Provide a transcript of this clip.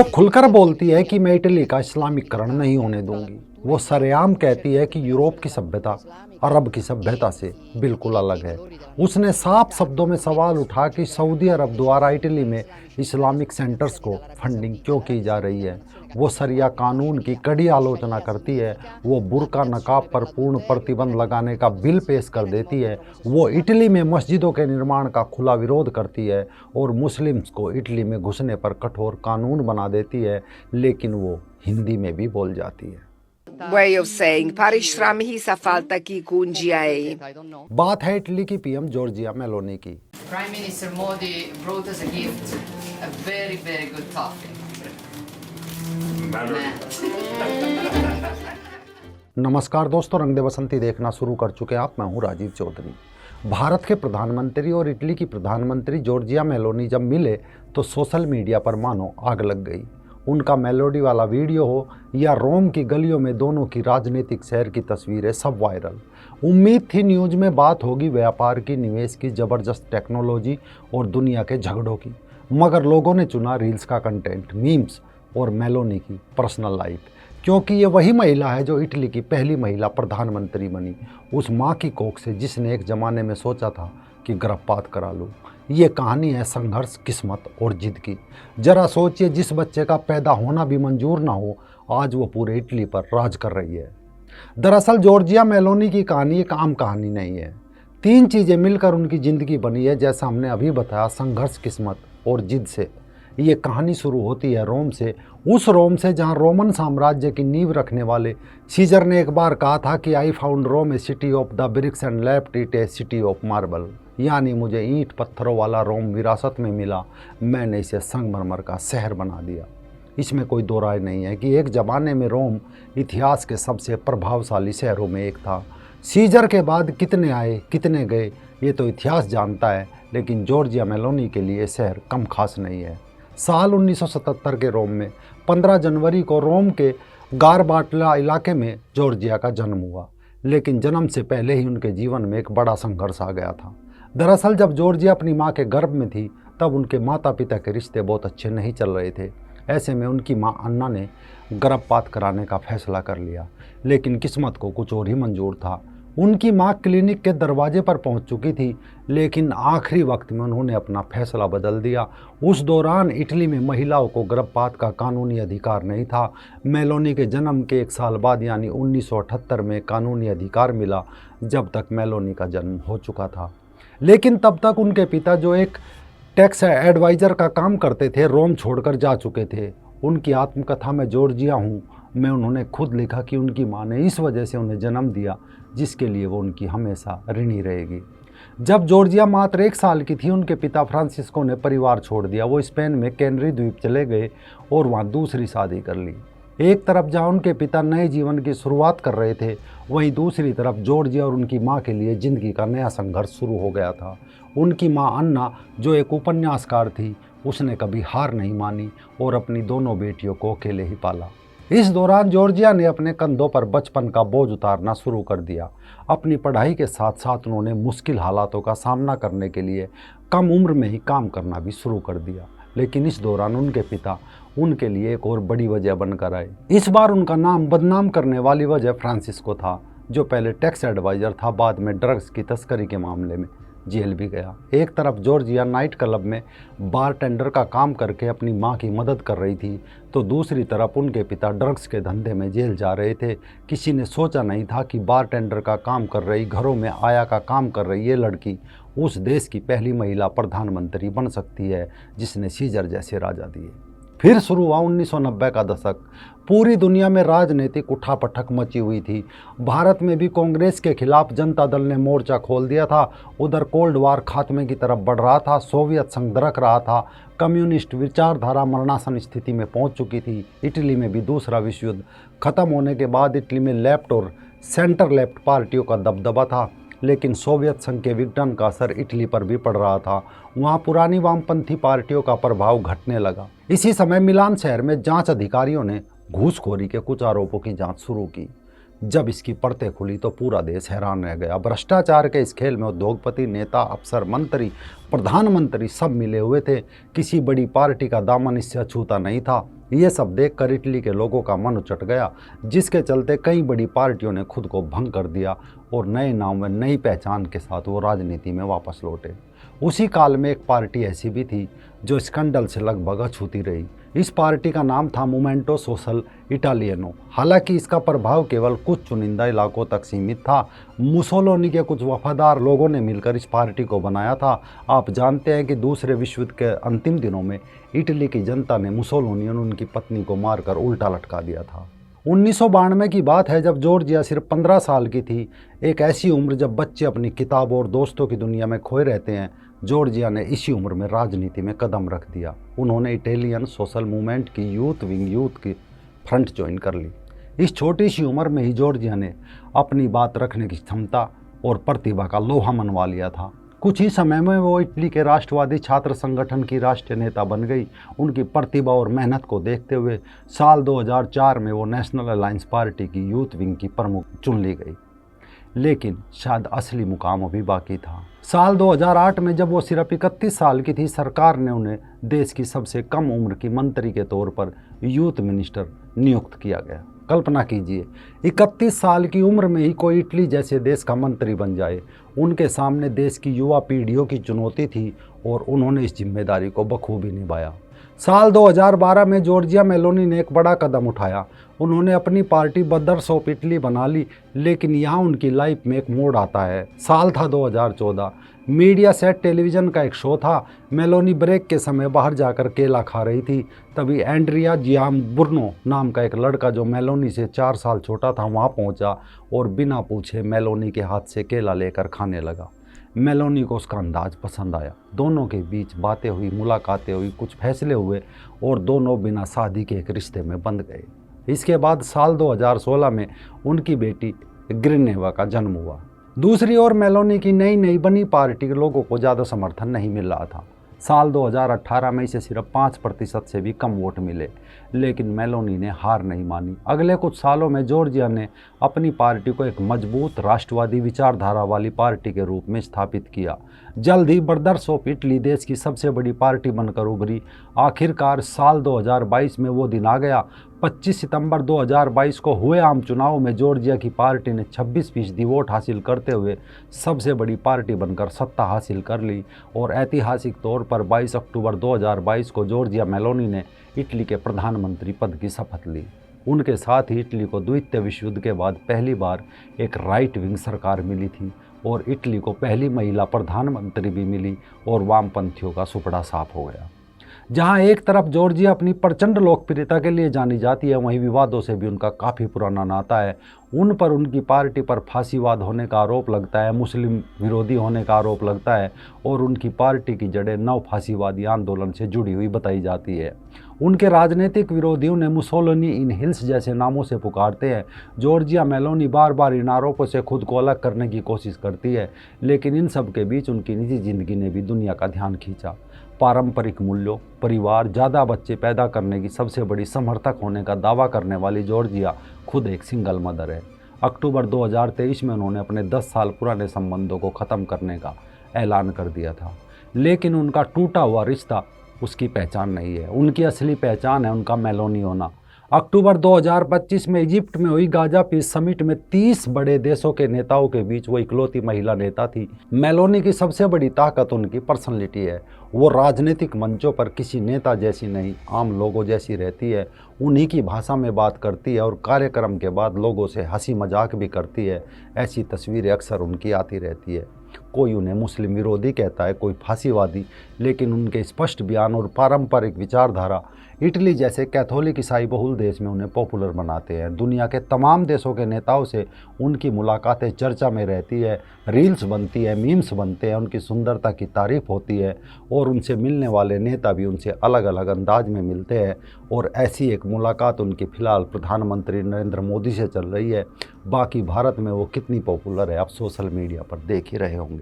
वो खुलकर बोलती है कि मैं इटली का इस्लामीकरण नहीं होने दूंगी। वो सरेआम कहती है कि यूरोप की सभ्यता अरब की सभ्यता से बिल्कुल अलग है। उसने साफ शब्दों में सवाल उठा कि सऊदी अरब द्वारा इटली में इस्लामिक सेंटर्स को फंडिंग क्यों की जा रही है। वो शरिया कानून की कड़ी आलोचना करती है। वो बुर्का नकाब पर पूर्ण प्रतिबंध लगाने का बिल पेश कर देती है। वो इटली में मस्जिदों के निर्माण का खुला विरोध करती है और मुस्लिम्स को इटली में घुसने पर कठोर कानून बना देती है, लेकिन वो हिंदी में भी बोल जाती है। Way of saying Paris Ram hisa falta ki kunjiai. बात है इटली की पीएम जॉर्जिया मेलोनी की। Prime Minister Modi brought us a gift, a very, very good toffee. नमस्कार दोस्तों, रंग दे बसंती देखना शुरू कर चुके हैं आप। मैं हूं राजीव चौधरी। भारत के प्रधानमंत्री और इटली की प्रधानमंत्री जॉर्जिया मेलोनी जब मिले तो सोशल मीडिया पर मानो आग लग गई। उनका मेलोडी वाला वीडियो हो या रोम की गलियों में दोनों की राजनीतिक सैर की तस्वीरें, सब वायरल। उम्मीद थी न्यूज़ में बात होगी व्यापार की, निवेश की, ज़बरदस्त टेक्नोलॉजी और दुनिया के झगड़ों की, मगर लोगों ने चुना रील्स का कंटेंट, मीम्स और मेलोनी की पर्सनल लाइफ, क्योंकि ये वही महिला है जो इटली की पहली महिला प्रधानमंत्री बनी, उस माँ की कोख से जिसने एक ज़माने में सोचा था कि गर्भपात करा लूँ। ये कहानी है संघर्ष, किस्मत और जिद की। जरा सोचिए, जिस बच्चे का पैदा होना भी मंजूर ना हो, आज वो पूरे इटली पर राज कर रही है। दरअसल जॉर्जिया मेलोनी की कहानी एक आम कहानी नहीं है। तीन चीज़ें मिलकर उनकी ज़िंदगी बनी है, जैसा हमने अभी बताया, संघर्ष, किस्मत और जिद से। ये कहानी शुरू होती है रोम से, उस रोम से जहाँ रोमन साम्राज्य की नींव रखने वाले सीजर ने एक बार कहा था कि I found Rome a city of the bricks and left it a city of marble, यानी मुझे ईंट पत्थरों वाला रोम विरासत में मिला, मैंने इसे संगमरमर का शहर बना दिया। इसमें कोई दो राय नहीं है कि एक ज़माने में रोम इतिहास के सबसे प्रभावशाली शहरों में एक था। सीजर के बाद कितने आए, कितने गए, ये तो इतिहास जानता है, लेकिन जॉर्जिया मेलोनी के लिए शहर कम खास नहीं है। साल 1977 के रोम में 15 जनवरी को रोम के गारबाटला इलाके में जॉर्जिया का जन्म हुआ, लेकिन जन्म से पहले ही उनके जीवन में एक बड़ा संघर्ष आ गया था। दरअसल जब जॉर्जिया अपनी मां के गर्भ में थी तब उनके माता पिता के रिश्ते बहुत अच्छे नहीं चल रहे थे। ऐसे में उनकी मां अन्ना ने गर्भपात कराने का फैसला कर लिया, लेकिन किस्मत को कुछ और ही मंजूर था। उनकी मां क्लिनिक के दरवाजे पर पहुंच चुकी थी, लेकिन आखिरी वक्त में उन्होंने अपना फैसला बदल दिया। उस दौरान इटली में महिलाओं को गर्भपात का कानूनी अधिकार नहीं था। मेलोनी के जन्म के एक साल बाद यानी 1978 में कानूनी अधिकार मिला, जब तक मेलोनी का जन्म हो चुका था। लेकिन तब तक उनके पिता, जो एक टैक्स एडवाइज़र का काम करते थे, रोम छोड़कर जा चुके थे। उनकी आत्मकथा में जॉर्जिया हूँ में उन्होंने खुद लिखा कि उनकी मां ने इस वजह से उन्हें जन्म दिया जिसके लिए वो उनकी हमेशा ऋणी रहेगी। जब जॉर्जिया मात्र 1 साल की थी, उनके पिता फ्रांसिस्को ने परिवार छोड़ दिया। वो स्पेन में कैनरी द्वीप चले गए और वहाँ दूसरी शादी कर ली। एक तरफ जहाँ उनके पिता नए जीवन की शुरुआत कर रहे थे, वहीं दूसरी तरफ जॉर्जिया और उनकी मां के लिए ज़िंदगी का नया संघर्ष शुरू हो गया था। उनकी मां अन्ना, जो एक उपन्यासकार थी, उसने कभी हार नहीं मानी और अपनी दोनों बेटियों को अकेले ही पाला। इस दौरान जॉर्जिया ने अपने कंधों पर बचपन का बोझ उतारना शुरू कर दिया। अपनी पढ़ाई के साथ साथ उन्होंने मुश्किल हालातों का सामना करने के लिए कम उम्र में ही काम करना भी शुरू कर दिया। लेकिन इस दौरान उनके पिता उनके लिए एक और बड़ी वजह बनकर आए। इस बार उनका नाम बदनाम करने वाली वजह फ्रांसिस्को था, जो पहले टैक्स एडवाइज़र था, बाद में ड्रग्स की तस्करी के मामले में जेल भी गया। एक तरफ जॉर्जिया नाइट क्लब में बारटेंडर का काम करके अपनी मां की मदद कर रही थी, तो दूसरी तरफ उनके पिता ड्रग्स के धंधे में जेल जा रहे थे। किसी ने सोचा नहीं था कि बारटेंडर का काम कर रही, घरों में आया का काम कर रही ये लड़की उस देश की पहली महिला प्रधानमंत्री बन सकती है जिसने सीजर जैसे राजा दिए। फिर शुरू हुआ 1990 का दशक। पूरी दुनिया में राजनीतिक उठापटक मची हुई थी। भारत में भी कांग्रेस के खिलाफ जनता दल ने मोर्चा खोल दिया था। उधर कोल्ड वार खात्मे की तरफ बढ़ रहा था। सोवियत संघ दरक रहा था। कम्युनिस्ट विचारधारा मरणासन स्थिति में पहुंच चुकी थी। इटली में भी दूसरा विश्व युद्ध खत्म होने के बाद इटली में लेफ्ट और सेंटर लेफ्ट पार्टियों का दबदबा था, लेकिन सोवियत संघ के विघटन का असर इटली पर भी पड़ रहा था। वहाँ पुरानी वामपंथी पार्टियों का प्रभाव घटने लगा। इसी समय मिलान शहर में जांच अधिकारियों ने घूसखोरी के कुछ आरोपों की जांच शुरू की। जब इसकी परतें खुली तो पूरा देश हैरान रह गया। भ्रष्टाचार के इस खेल में उद्योगपति, नेता, अफसर, मंत्री, प्रधानमंत्री सब मिले हुए थे। किसी बड़ी पार्टी का दामन इससे अछूता नहीं था। ये सब देखकर इटली के लोगों का मन उचट गया, जिसके चलते कई बड़ी पार्टियों ने खुद को भंग कर दिया और नए नाम व नई पहचान के साथ वो राजनीति में वापस लौटे। उसी काल में एक पार्टी ऐसी भी थी जो स्कैंडल से लगभग अछूती रही। इस पार्टी का नाम था मूवमेंटो सोशल इटालियनो। हालांकि इसका प्रभाव केवल कुछ चुनिंदा इलाकों तक सीमित था। मुसोलिनी के कुछ वफादार लोगों ने मिलकर इस पार्टी को बनाया था। आप जानते हैं कि दूसरे विश्व युद्ध के अंतिम दिनों में इटली की जनता ने मुसोलिनी और उनकी पत्नी को मारकर उल्टा लटका दिया था। 1992 की बात है, जब जॉर्जिया सिर्फ 15 साल की थी। एक ऐसी उम्र जब बच्चे अपनी किताबों और दोस्तों की दुनिया में खोए रहते हैं। जॉर्जिया ने इसी उम्र में राजनीति में कदम रख दिया। उन्होंने इटालियन सोशल मूवमेंट की यूथ की फ्रंट ज्वाइन कर ली। इस छोटी सी उम्र में ही जॉर्जिया ने अपनी बात रखने की क्षमता और प्रतिभा का लोहा मनवा लिया था। कुछ ही समय में वो इटली के राष्ट्रवादी छात्र संगठन की राष्ट्रीय नेता बन गई। उनकी प्रतिभा और मेहनत को देखते हुए साल 2004 में वो नेशनल अलायंस पार्टी की यूथ विंग की प्रमुख चुन ली गई। लेकिन शायद असली मुकाम अभी बाकी था। साल 2008 में जब वो सिर्फ 31 साल की थी, सरकार ने उन्हें देश की सबसे कम उम्र की मंत्री के तौर पर यूथ मिनिस्टर नियुक्त किया गया। कल्पना कीजिए, 31 साल की उम्र में ही कोई इटली जैसे देश का मंत्री बन जाए। उनके सामने देश की युवा पीढ़ियों की चुनौती थी और उन्होंने इस जिम्मेदारी को बखूबी निभाया। साल 2012 में जॉर्जिया मेलोनी ने एक बड़ा कदम उठाया। उन्होंने अपनी पार्टी ब्रदर्स ऑफ इटली बना ली। लेकिन यहाँ उनकी लाइफ में एक मोड़ आता है। साल था 2014। मीडिया सेट टेलीविज़न का एक शो था। मेलोनी ब्रेक के समय बाहर जाकर केला खा रही थी। तभी एंड्रिया जियाम्बुर्नो नाम का एक लड़का जो मेलोनी से 4 साल छोटा था वहाँ पहुँचा और बिना पूछे मेलोनी के हाथ से केला लेकर खाने लगा। मेलोनी को उसका अंदाज पसंद आया। दोनों के बीच बातें हुई, मुलाकातें हुई, कुछ फैसले हुए और दोनों बिना शादी के एक रिश्ते में बंध गए। इसके बाद साल 2016 में उनकी बेटी ग्रिनेवा का जन्म हुआ। दूसरी ओर मेलोनी की नई नई बनी पार्टी के लोगों को ज़्यादा समर्थन नहीं मिल रहा था। साल 2018 में इसे सिर्फ 5% से भी कम वोट मिले। लेकिन मेलोनी ने हार नहीं मानी। अगले कुछ सालों में जॉर्जिया ने अपनी पार्टी को एक मजबूत राष्ट्रवादी विचारधारा वाली पार्टी के रूप में स्थापित किया। जल्द ही ब्रदर्स ऑफ इटली देश की सबसे बड़ी पार्टी बनकर उभरी। आखिरकार साल 2022 में वो दिन आ गया। 25 सितंबर 2022 को हुए आम चुनाव में जॉर्जिया की पार्टी ने 26% वोट हासिल करते हुए सबसे बड़ी पार्टी बनकर सत्ता हासिल कर ली और ऐतिहासिक तौर पर 22 अक्टूबर 2022 को जॉर्जिया मेलोनी ने इटली के प्रधानमंत्री पद की शपथ ली। उनके साथ ही इटली को द्वितीय विश्व युद्ध के बाद पहली बार एक राइट विंग सरकार मिली थी और इटली को पहली महिला प्रधानमंत्री भी मिली और वामपंथियों का सुपड़ा साफ हो गया। जहां एक तरफ जॉर्जिया अपनी प्रचंड लोकप्रियता के लिए जानी जाती है, वहीं विवादों से भी उनका काफ़ी पुराना नाता है। उन पर उनकी पार्टी पर फांसीवाद होने का आरोप लगता है, मुस्लिम विरोधी होने का आरोप लगता है और उनकी पार्टी की जड़ें नव फांसीवादी आंदोलन से जुड़ी हुई बताई जाती है। उनके राजनीतिक विरोधियों ने मुसोलिनी इन हिल्स जैसे नामों से पुकारते हैं। जॉर्जिया मेलोनी बार बार इन आरोपों से खुद को अलग करने की कोशिश करती है, लेकिन इन सब के बीच उनकी निजी जिंदगी ने भी दुनिया का ध्यान खींचा। पारंपरिक मूल्यों, परिवार, ज़्यादा बच्चे पैदा करने की सबसे बड़ी समर्थक होने का दावा करने वाली जॉर्जिया खुद एक सिंगल मदर है। अक्टूबर 2023 में उन्होंने अपने 10 साल पुराने संबंधों को ख़त्म करने का ऐलान कर दिया था। लेकिन उनका टूटा हुआ रिश्ता उसकी पहचान नहीं है। उनकी असली पहचान है उनका मेलोनी होना। अक्टूबर 2025 में इजिप्ट में हुई गाजा पीस समिट में 30 बड़े देशों के नेताओं के बीच वो इकलौती महिला नेता थी। मेलोनी की सबसे बड़ी ताकत उनकी पर्सनैलिटी है। वो राजनीतिक मंचों पर किसी नेता जैसी नहीं, आम लोगों जैसी रहती है। उन्हीं की भाषा में बात करती है और कार्यक्रम के बाद लोगों से हंसी मजाक भी करती है। ऐसी तस्वीरें अक्सर उनकी आती रहती है। कोई उन्हें मुस्लिम विरोधी कहता है, कोई फांसीवादी, लेकिन उनके स्पष्ट बयान और पारंपरिक विचारधारा इटली जैसे कैथोलिक ईसाई बहुल देश में उन्हें पॉपुलर बनाते हैं। दुनिया के तमाम देशों के नेताओं से उनकी मुलाकातें चर्चा में रहती है, रील्स बनती है, मीम्स बनते हैं, उनकी सुंदरता की तारीफ होती है और उनसे मिलने वाले नेता भी उनसे अलग अलग अंदाज में मिलते हैं। और ऐसी एक मुलाकात उनकी फ़िलहाल प्रधानमंत्री नरेंद्र मोदी से चल रही है। बाकी भारत में वो कितनी पॉपुलर है आप सोशल मीडिया पर देख ही रहे होंगे।